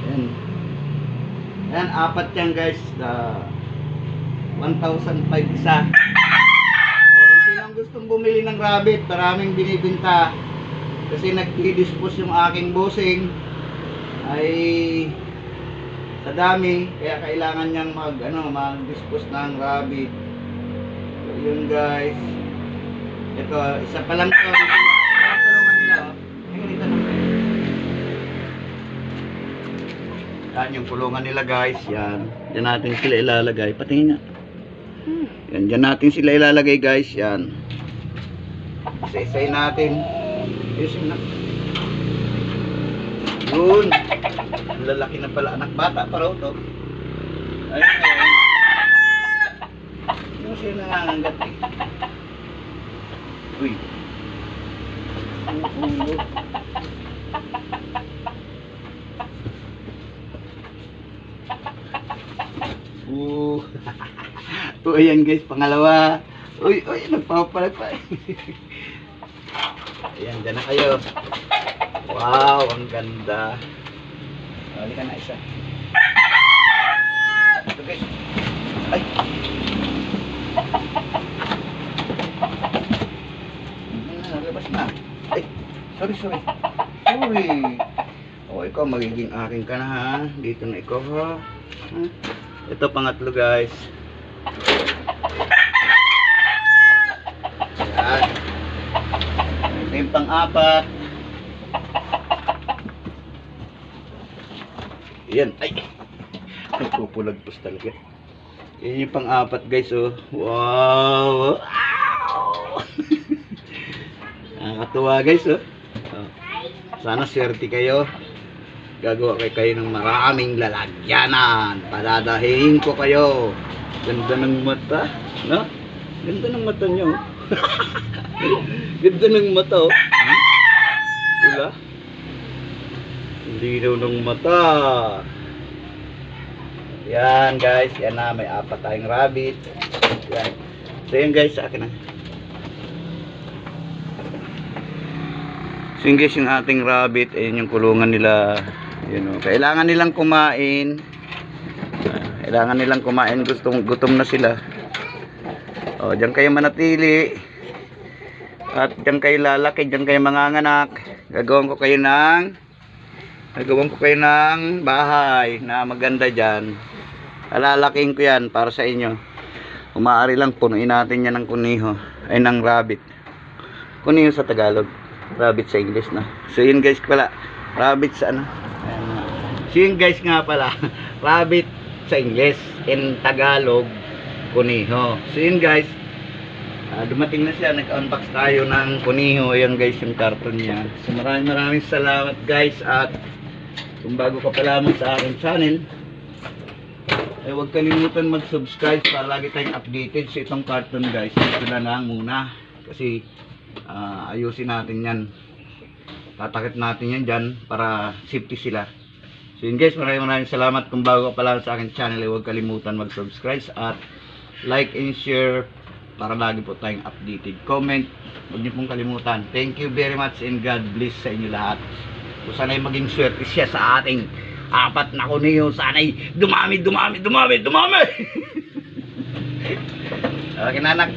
Yan. Yan, apat yan guys. 1,500 isa. Kung sinong gustong bumili ng rabbit, maraming binibinta. Kasi nag-dispose yung aking bossing ay sa dami, kaya kailangan niyang mag-dispose ng rabbit. So, yun guys. Ito, isa pa lang to. Tulungan nila, oh. Dito na. Yan yung kulungan nila guys. Yan. Diyan natin sila ilalagay. Patingin nga. Yan. Diyan natin sila ilalagay guys. Yan. Isa-isay natin. Ayusin na. Yun. Lalaki na pala. Anak bata pa raw to. Ayun. Ayun. Yung siya nangangagat eh. Uy. Ayan guys, pangalawa. Uy, nagpapalag pa. Ayan, dyan na kayo. Wow, ang ganda. Halika na isa. Ito guys. Ay. Nalabas na. Ay, sorry. Uy. O, ikaw magiging akin ka na ha. Dito na ikaw ha. Ito pangatlo guys. Ayan. Ito yung pang-apat. Ayan. Ay. Nagpupulagpos talaga. Yan yung pang-apat guys oh. Wow. Nakakatuwa guys oh. Sana swerte kayo. Gagawa kayo ng maraming lalagyanan. Padadahin ko kayo. Ganda ng mata, no? Ganda ng mata nyo. Ganda ng mata, oh. Pula. Hindi daw ng mata. Yan, guys. Yan na, may apat tayong rabbit. Yan. So, yan, guys, sa akin na. So, yun, guys, yung ating rabbit. Ayun yung kulungan nila. Yun, oh. Kailangan nilang kumain. Kailangan nilang kumain, gutom na sila. O, diyan kayo manatili. At diyan kayo lalaki, diyan kayo manganganak. Gagawin ko kayo ng bahay na maganda diyan. Alalaking ko yan para sa inyo. Umaari lang punuin natin yan ng kuniho. Ay, ng rabbit. Kuniho sa Tagalog. Rabbit sa English na. So, yun guys pala. Rabbit sa ano? Ayan. So, yun guys nga pala. Rabbit sa English, in Tagalog kuniho. So yun guys, dumating na siya, nag-unbox tayo ng kuniho. Ayan guys yung carton niya. So maraming salamat guys. At kung bago ka pa lamang sa aking channel, ay huwag kalimutan mag-subscribe para lagi tayong updated sa itong carton guys. Ito na lang muna kasi ayusin natin yan, tatakip natin yan dyan para safety sila. So yun guys, maraming salamat. Kung bago ka pa lang sa aking channel, huwag kalimutan mag-subscribe at like and share para lagi po tayong updated. Comment, huwag niyo pong kalimutan. Thank you very much and God bless sa inyo lahat. So sana'y maging swerte siya sa ating apat na kuniho. Sana'y dumami. Okay na anak.